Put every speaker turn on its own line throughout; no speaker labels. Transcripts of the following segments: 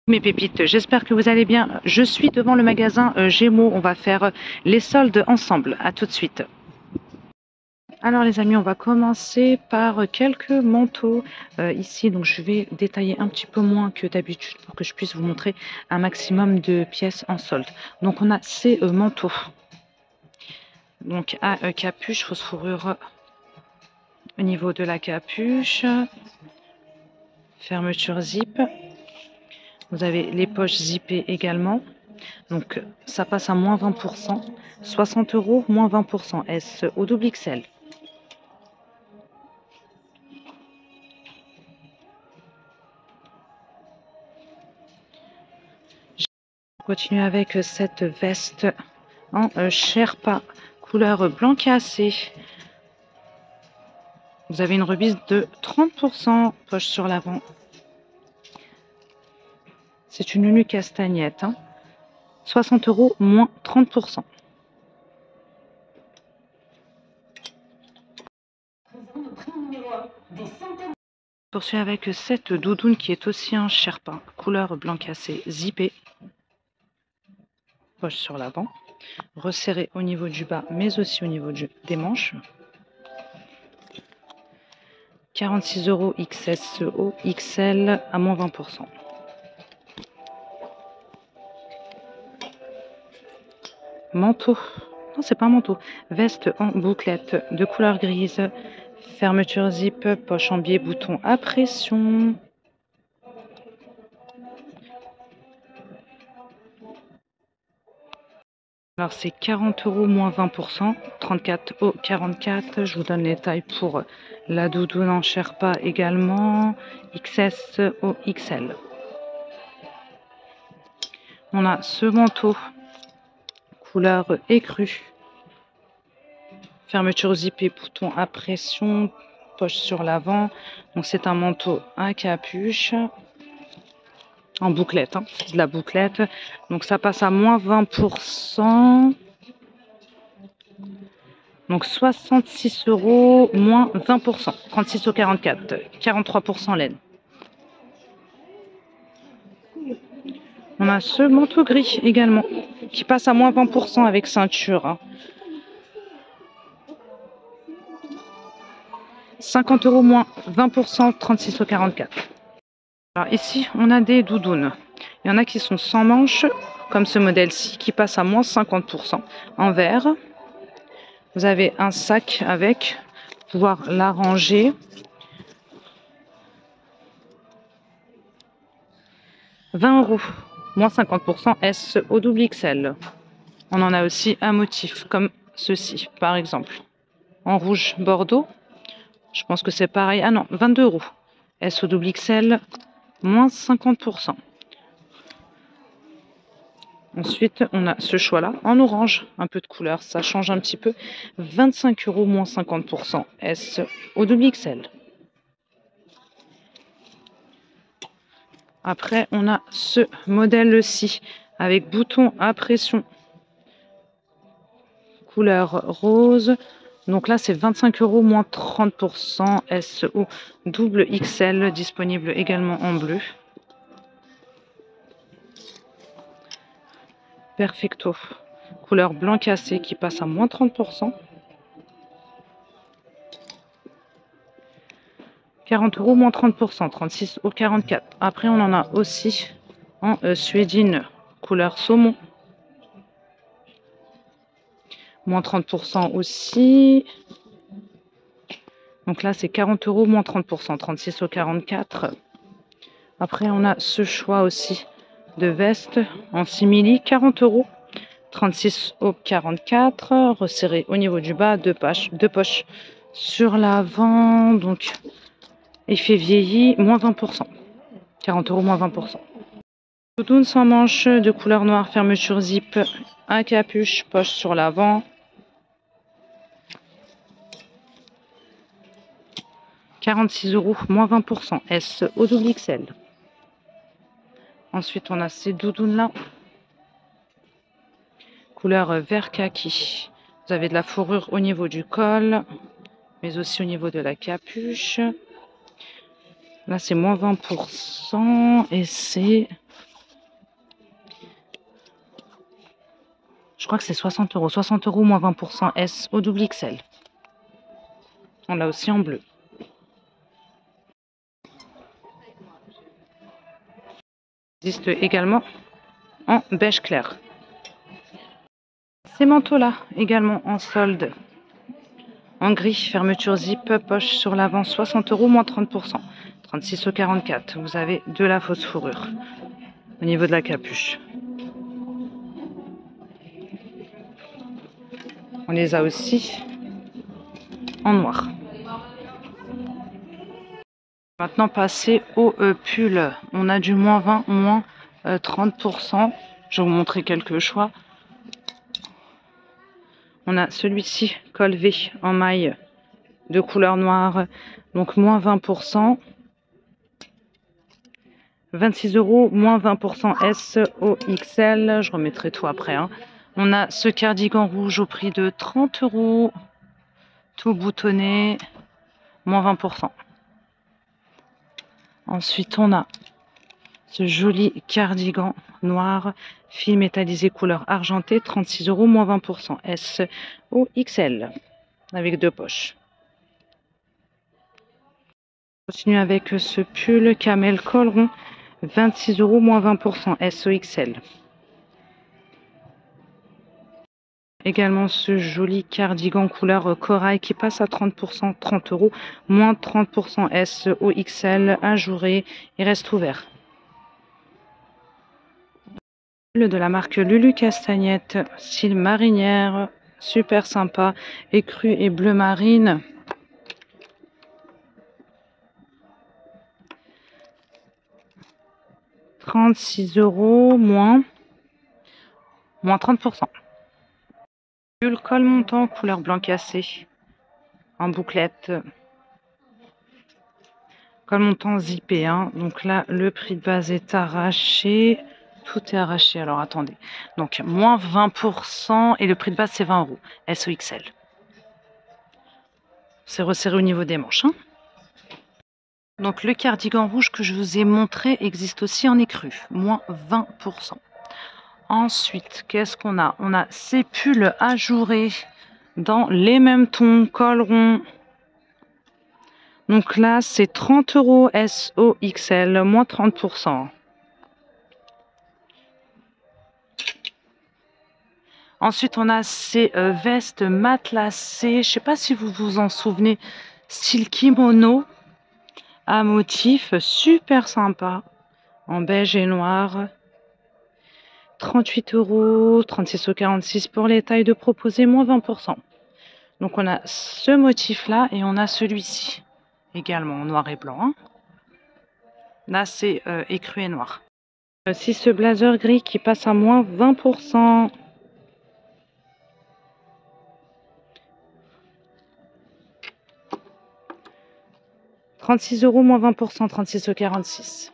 Mes pépites, j'espère que vous allez bien. Je suis devant le magasin Gémeaux. On va faire les soldes ensemble. À tout de suite. Alors les amis, on va commencer par quelques manteaux ici. Donc je vais détailler un petit peu moins que d'habitude pour que je puisse vous montrer un maximum de pièces en solde. Donc on a ces manteaux. Donc à capuche, fausse fourrure au niveau de la capuche. Fermeture zip. Vous avez les poches zippées également. Donc ça passe à moins 20%. 60 €, moins 20%. S au double XL. Je continue avec cette veste en Sherpa, couleur blanc cassé. Vous avez une remise de 30%, poche sur l'avant. C'est une nuque castagnette. 60 €, moins 30%. Je poursuis avec cette doudoune qui est aussi en Sherpa, couleur blanc cassé, zippé. Poche sur l'avant. Resserré au niveau du bas, mais aussi au niveau des manches. 46 € XSO, XL à moins 20%. Manteau, non c'est pas un manteau, veste en bouclette de couleur grise, fermeture zip, poche en biais, bouton à pression. Alors c'est 40 € moins 20%, 34 € 44. Je vous donne les tailles pour la doudoune en Sherpa également, XS au XL. On a ce manteau couleur écrue, fermeture zippée, bouton à pression, poche sur l'avant. Donc c'est un manteau à capuche en bouclette, c'est de la bouclette. Donc ça passe à moins 20%. Donc 66 € moins 20%, 36 € 44, 43% laine. On a ce manteau gris également qui passe à moins 20% avec ceinture. 50 € moins 20%, 36 € 44. Alors ici, on a des doudounes. Il y en a qui sont sans manches, comme ce modèle-ci, qui passe à moins 50% en vert. Vous avez un sac avec, pouvoir l'arranger. 20 €, moins 50%, S au double XL. On en a aussi un motif, comme ceci, par exemple. En rouge bordeaux. Je pense que c'est pareil. Ah non, 22 €. S au double XL, moins 50%. Ensuite, on a ce choix-là en orange, un peu de couleur, ça change un petit peu. 25 € moins 50%, S au double XL. Après, on a ce modèle-ci avec bouton à pression, couleur rose. Donc là, c'est 25 € moins 30%, S au double XL, disponible également en bleu. Perfecto, couleur blanc cassé qui passe à moins 30%. 40 € moins 30%, 36 € 44. Après, on en a aussi en suédine, couleur saumon. Moins 30% aussi. Donc là, c'est 40 € moins 30%, 36 € 44. Après, on a ce choix aussi de veste en simili, 40 €, 36 € 44. Resserré au niveau du bas, deux poches sur l'avant. Donc, effet vieilli, moins 20%. 40 € moins 20%. Doudoune sans manche de couleur noire, fermeture zip, à capuche, poche sur l'avant. 46 € moins 20%, S au double XL. Ensuite, on a ces doudounes-là, couleur vert kaki. Vous avez de la fourrure au niveau du col, mais aussi au niveau de la capuche. Là, c'est moins 20% et c'est crois que c'est 60 euros. 60 euros moins 20% S au double XL. On l'a aussi en bleu. Il existe également en beige clair. Ces manteaux-là, également en solde. En gris, fermeture zip, poche sur l'avant, 60 euros moins 30%. 36 au 44. Vous avez de la fausse fourrure au niveau de la capuche. On les a aussi en noir. Maintenant, passer au pull. On a du moins 20, moins 30%. Je vais vous montrer quelques choix. On a celui-ci, col V en maille de couleur noire, donc moins 20%. 26 euros, moins 20% S au XL. Je remettrai tout après. Hein. On a ce cardigan rouge au prix de 30 euros. Tout boutonné, moins 20%. Ensuite, on a ce joli cardigan noir, fil métallisé couleur argentée, 36 euros, moins 20%. S au XL, avec 2 poches. On continue avec ce pull camel col rond, 26 euros, moins 20%. S au XL. Également ce joli cardigan couleur corail qui passe à 30%, 30 euros, moins 30% S au XL, ajouré, il reste ouvert. De la marque Lulu Castagnette, style marinière, super sympa, écru et bleu marine. « 36 euros, moins 30%. Pull col montant, couleur blanc cassé, en bouclette. Col montant zippé, hein. Donc là, le prix de base est arraché. Tout est arraché, alors attendez. Donc, moins 20% et le prix de base, c'est 20 euros. SOXL. C'est resserré au niveau des manches. Hein. Donc, le cardigan rouge que je vous ai montré existe aussi en écru. Moins 20%. Ensuite, qu'est-ce qu'on a? On a ces pulls ajourés dans les mêmes tons, col rond. Donc là, c'est 30 euros SOXL, moins 30%. Ensuite, on a ces vestes matelassées. Je ne sais pas si vous vous en souvenez. Style kimono à motif super sympa. En beige et noir. 38 euros, 36 au 46 pour les tailles de proposées, moins 20%. Donc, on a ce motif-là et on a celui-ci. Également en noir et blanc. Hein. Là, c'est écru et noir. Aussi ce blazer gris qui passe à moins 20%. « 36 euros, moins 20%, 36 au 46.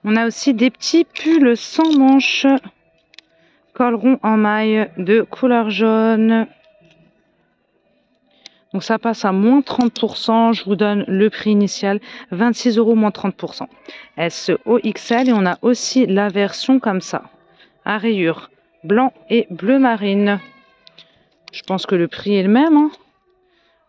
On a aussi des petits pulls sans manches. Col rond en maille de couleur jaune. Donc ça passe à moins 30%. Je vous donne le prix initial. 26 euros, moins 30%. SOXL. Et on a aussi la version comme ça. À rayures blanc et bleu marine. Je pense que le prix est le même. Hein.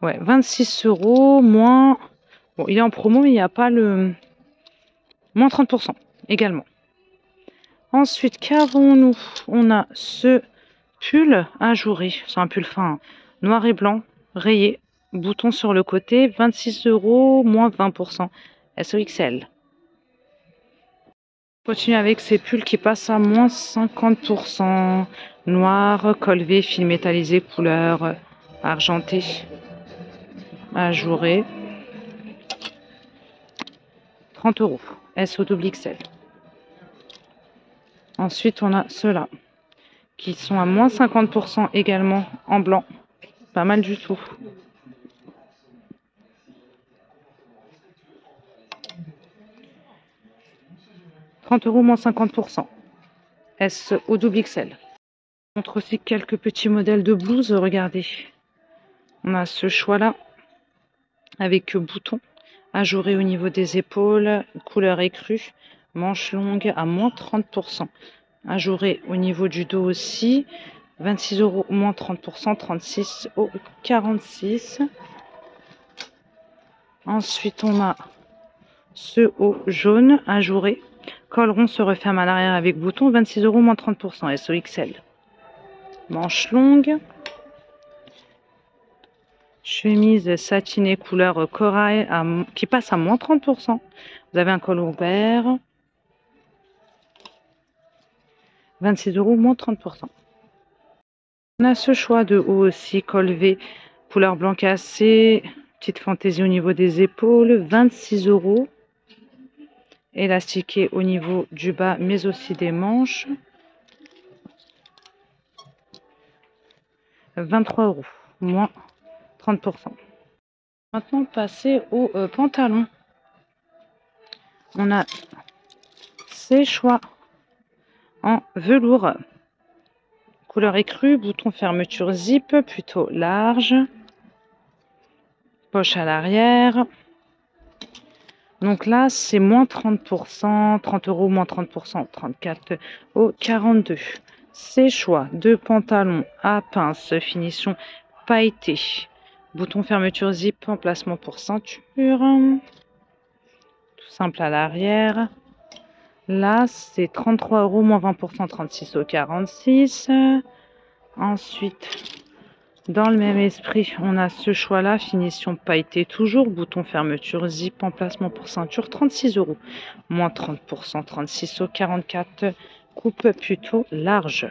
Ouais, 26 euros, moins... Bon, il est en promo, mais il n'y a pas le... Moins 30% également. Ensuite, qu'avons-nous? On a ce pull ajouré. C'est un pull fin, noir et blanc, rayé. Bouton sur le côté, 26 euros, moins 20%. SOXL. On continue avec ces pulls qui passent à moins 50%. Noir, col V, fil métallisé, couleur argentée. Ajouré. 30 euros. S au double XL. Ensuite, on a ceux-là qui sont à moins 50% également en blanc. Pas mal du tout. « 30 euros moins 50%. S au double XL. Je montre aussi quelques petits modèles de blouses. Regardez. On a ce choix-là avec bouton ajouré au niveau des épaules, couleur écrue, manche longue à moins 30%. Ajouré au niveau du dos aussi. 26 euros moins 30%, 36 au 46. Ensuite, on a ce haut jaune ajouré. Col rond se referme à l'arrière avec bouton, 26 euros moins 30%, SOXL. Manche longue. Chemise satinée couleur corail qui passe à moins 30%. Vous avez un col ouvert. 26 euros moins 30%. On a ce choix de haut aussi, col V, couleur blanc cassé, petite fantaisie au niveau des épaules, 26 euros. Élastiqué au niveau du bas, mais aussi des manches. 23 euros, moins 30%. Maintenant, passer au pantalon. On a ces choix en velours. Couleur écrue, bouton fermeture zip, plutôt large. Poche à l'arrière. Donc là, c'est moins 30%, 30 euros, moins 30%, 34 au 42. Ces choix de pantalon à pince, finition pailletée. Bouton fermeture zip, emplacement pour ceinture. Tout simple à l'arrière. Là, c'est 33 euros, moins 20%, 36 au 46. Ensuite, dans le même esprit, on a ce choix-là, finition pailletée toujours, bouton fermeture zip, emplacement pour ceinture, 36 euros, moins 30%, 36 au 44, coupe plutôt large.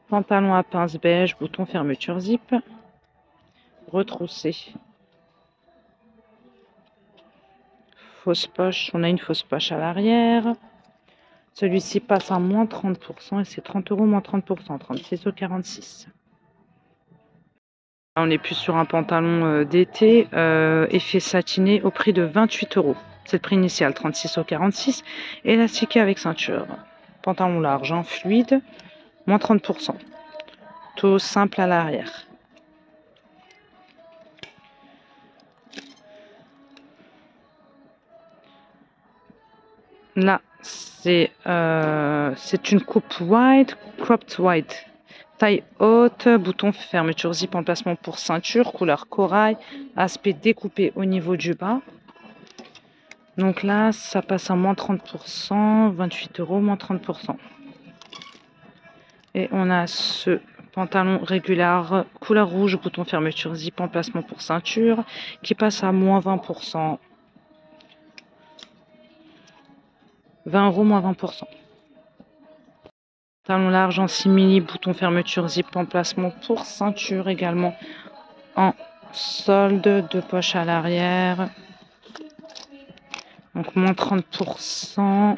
Pantalon à pince beige, bouton fermeture zip, retroussé. Fausse poche, on a une fausse poche à l'arrière. Celui-ci passe à moins 30% et c'est 30 euros moins 30%, 36 au 46. On est plus sur un pantalon d'été, effet satiné au prix de 28 euros. C'est le prix initial, 36 au 46. Élastiqué avec ceinture. Pantalon large, hein, fluide, moins 30%. Tout simple à l'arrière. Là, c'est une coupe white, cropped white. Taille haute, bouton fermeture zip, emplacement pour ceinture, couleur corail, aspect découpé au niveau du bas. Donc là, ça passe à moins 30%, 28 euros, moins 30%. Et on a ce pantalon régulier, couleur rouge, bouton fermeture zip, emplacement pour ceinture, qui passe à moins 20%. 20 euros, moins 20%. Talon large en simili, bouton fermeture zip, emplacement pour ceinture également en solde, de poche à l'arrière. Donc moins 30%.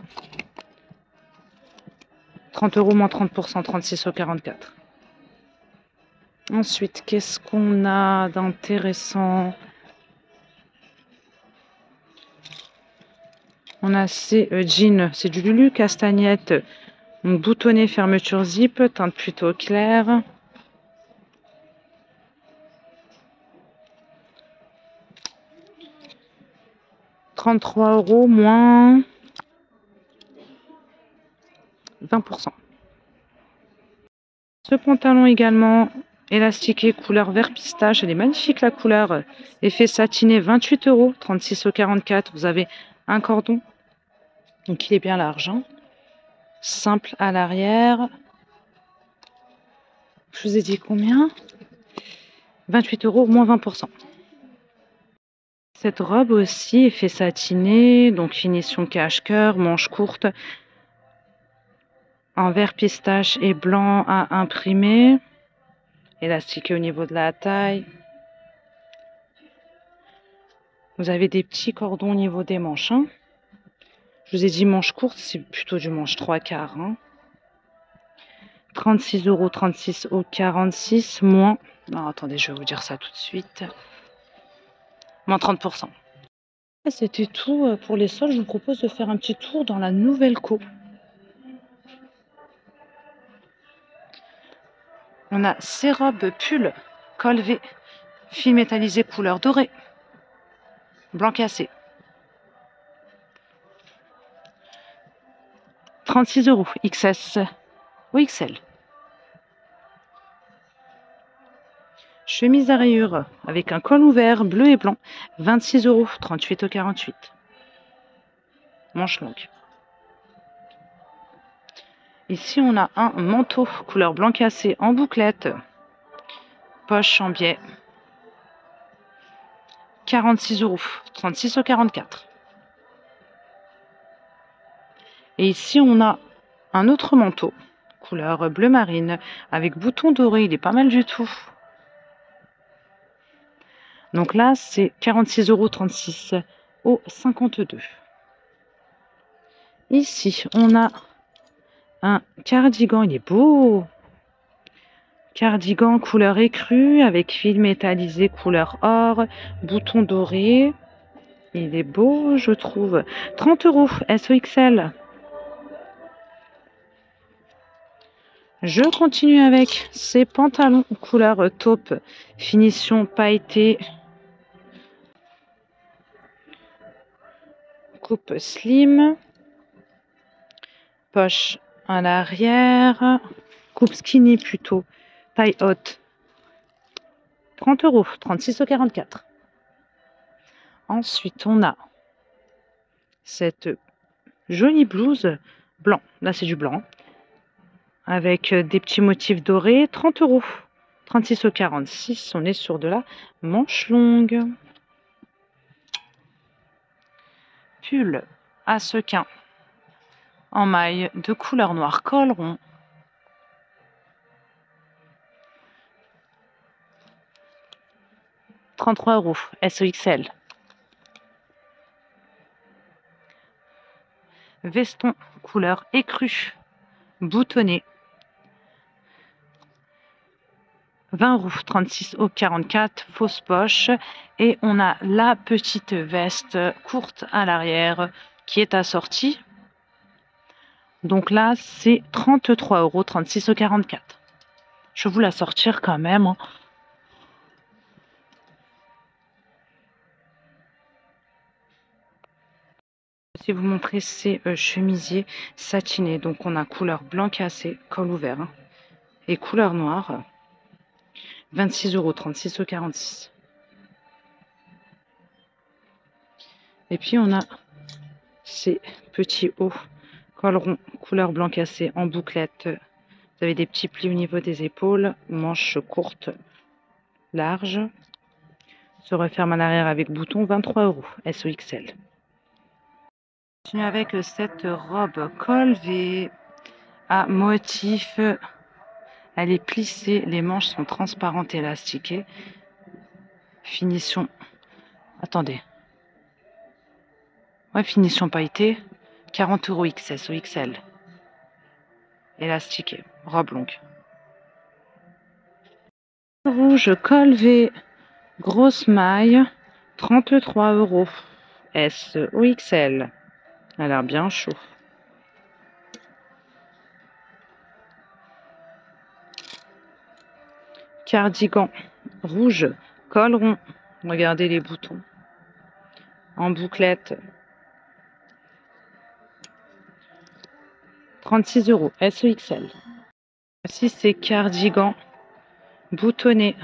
30 euros moins 30%, 36 au 44. Ensuite, qu'est-ce qu'on a d'intéressant? On a ces jeans, c'est du Lulu castagnette. Donc boutonné, fermeture zip, teinte plutôt claire. « 33 euros moins 20%. Ce pantalon également élastiqué couleur vert pistache, elle est magnifique la couleur. Effet satiné, 28 euros, 36 au 44. Vous avez un cordon, donc il est bien large, hein. Simple à l'arrière. Je vous ai dit combien? 28 euros moins 20%. Cette robe aussi, effet satiné, donc finition cache-cœur, manche courte, en vert pistache et blanc à imprimer. Élastiqué au niveau de la taille. Vous avez des petits cordons au niveau des manches, hein. Je vous ai dit manche courte, c'est plutôt du manche 3/4. Hein. 36 euros, 36 au 46, moins... Non, attendez, je vais vous dire ça tout de suite. Moins 30%. C'était tout pour les soldes. Je vous propose de faire un petit tour dans la nouvelle co. On a ces robes pull col V, fil métallisé couleur dorée, blanc cassé. 36 euros. XS ou XL. Chemise à rayures avec un col ouvert bleu et blanc. 26 euros. 38 au 48. Manche longue. Ici, on a un manteau couleur blanc cassé en bouclette. Poche en biais. 46 euros. 36 au 44. Et ici, on a un autre manteau, couleur bleu marine, avec bouton doré. Il est pas mal du tout. Donc là, c'est 46,36 € au 52. Ici, on a un cardigan. Il est beau. Cardigan couleur écrue, avec fil métallisé couleur or, bouton doré. Il est beau, je trouve. 30 euros, SOXL. Je continue avec ces pantalons couleur taupe, finition pailletée, coupe slim, poche à l'arrière, coupe skinny plutôt, taille haute. 30 euros, 36 au 44. Ensuite, on a cette jolie blouse blanc. Là, c'est du blanc. Avec des petits motifs dorés, 30 euros. 36 au 46, on est sur de la manche longue. Pull à sequin en maille de couleur noire, col rond. 33 euros, SOXL. Veston couleur écrue, boutonné. 20 euros, 36 au 44, fausse poche. Et on a la petite veste courte à l'arrière qui est assortie. Donc là, c'est 33 euros, 36 au 44. Je vais vous la sortir quand même. Hein. Si vous montrez ces chemisiers satinés, donc on a couleur blanc cassé, col ouvert, hein, et couleur noire. 26 euros, 36 au 46. Et puis on a ces petits hauts, col rond, couleur blanc cassé en bouclette. Vous avez des petits plis au niveau des épaules, manches courtes, larges. Se referme à l'arrière avec bouton, 23 euros, SOXL. Je continue avec cette robe col V à motif. Elle est plissée, les manches sont transparentes et élastiquées. Finition. Attendez. Ouais, finition pailletée. 40 euros XS ou XL. Élastiquée. Robe longue. Rouge col V. Grosse maille. 33 euros. S ou XL. Elle a l'air bien chaud. Cardigan rouge, col rond. Regardez les boutons. En bouclette. 36 euros, SOXL. Voici ces cardigans boutonnés.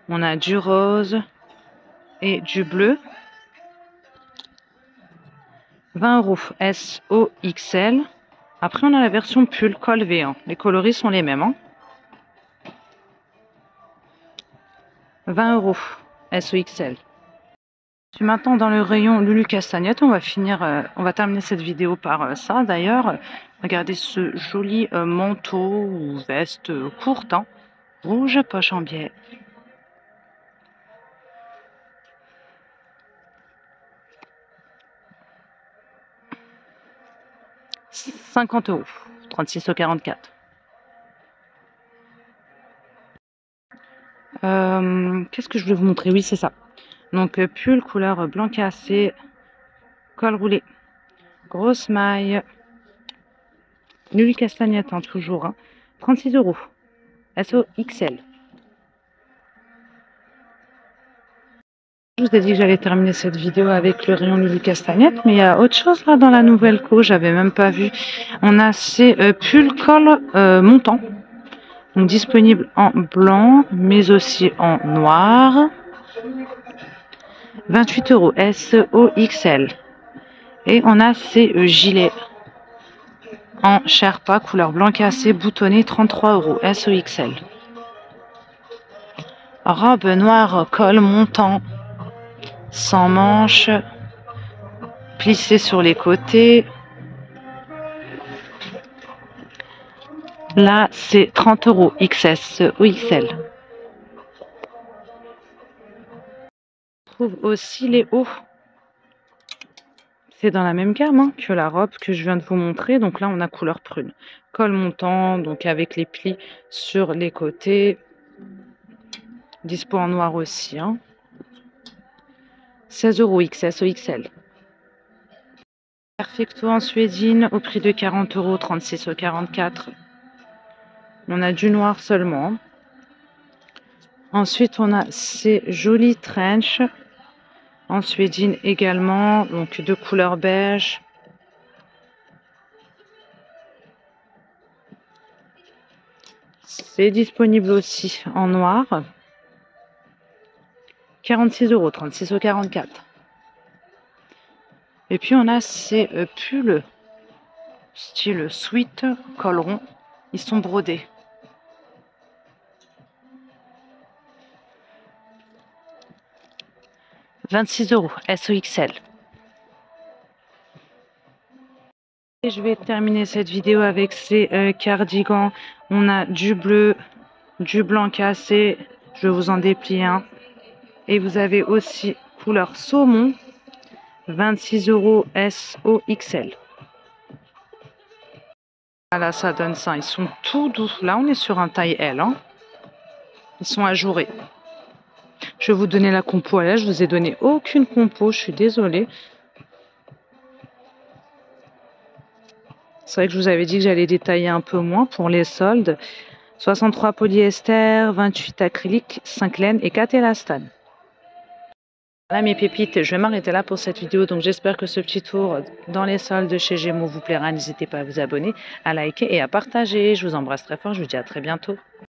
On a du rose et du bleu. 20 euros, SOXL. Après, on a la version pull col V. Hein. Les coloris sont les mêmes. Hein. 20 euros, SOXL. Je suis maintenant dans le rayon Lulu Castagnette. On va terminer cette vidéo par ça. D'ailleurs, regardez ce joli manteau ou veste courte, hein, rouge, poche en biais. « 50 euros, 36 au 44. Qu'est-ce que je voulais vous montrer? Oui, c'est ça. Donc, pull couleur blanc cassé, col roulé, grosse maille, Lulu Castagnette, hein, toujours. Hein, 36 euros, SOXL. Je vous ai dit que j'allais terminer cette vidéo avec le rayon Lulu Castagnette, mais il y a autre chose là dans la nouvelle co, j'avais même pas vu. On a ces pulls col montants, donc disponibles en blanc, mais aussi en noir. 28 € SOXL. Et on a ces gilets en Sherpa, couleur blanc cassé, boutonné, 33 € SOXL. Robe noire, col montant, sans manches, plissé sur les côtés. Là, c'est 30 € XS ou XL. On trouve aussi les hauts. C'est dans la même gamme hein, que la robe que je viens de vous montrer. Donc là, on a couleur prune. Col montant, donc avec les plis sur les côtés. Dispo en noir aussi. Hein. 16 € XS ou XL. Perfecto en suédine au prix de 40 €, 36 € 44. On a du noir seulement. Ensuite, on a ces jolis trench en suédine également, donc de couleur beige. C'est disponible aussi en noir. 46 €, 36 € 44. Et puis on a ces pulls style sweat, col rond. Ils sont brodés. « 26 € SOXL. Et je vais terminer cette vidéo avec ces cardigans. On a du bleu, du blanc cassé. Je vais vous en déplier un. Et vous avez aussi couleur saumon. 26 € SOXL. Voilà, ça donne ça. Ils sont tout doux. Là, on est sur un taille L. Hein. Ils sont ajourés. Je vais vous donner la compo. Là, je vous ai donné aucune compo. Je suis désolée. C'est vrai que je vous avais dit que j'allais détailler un peu moins pour les soldes. 63 polyester, 28 acrylique, 5 laine et 4 élastane. Voilà mes pépites, je vais m'arrêter là pour cette vidéo. Donc j'espère que ce petit tour dans les soldes de chez Gémeaux vous plaira. N'hésitez pas à vous abonner, à liker et à partager. Je vous embrasse très fort. Je vous dis à très bientôt.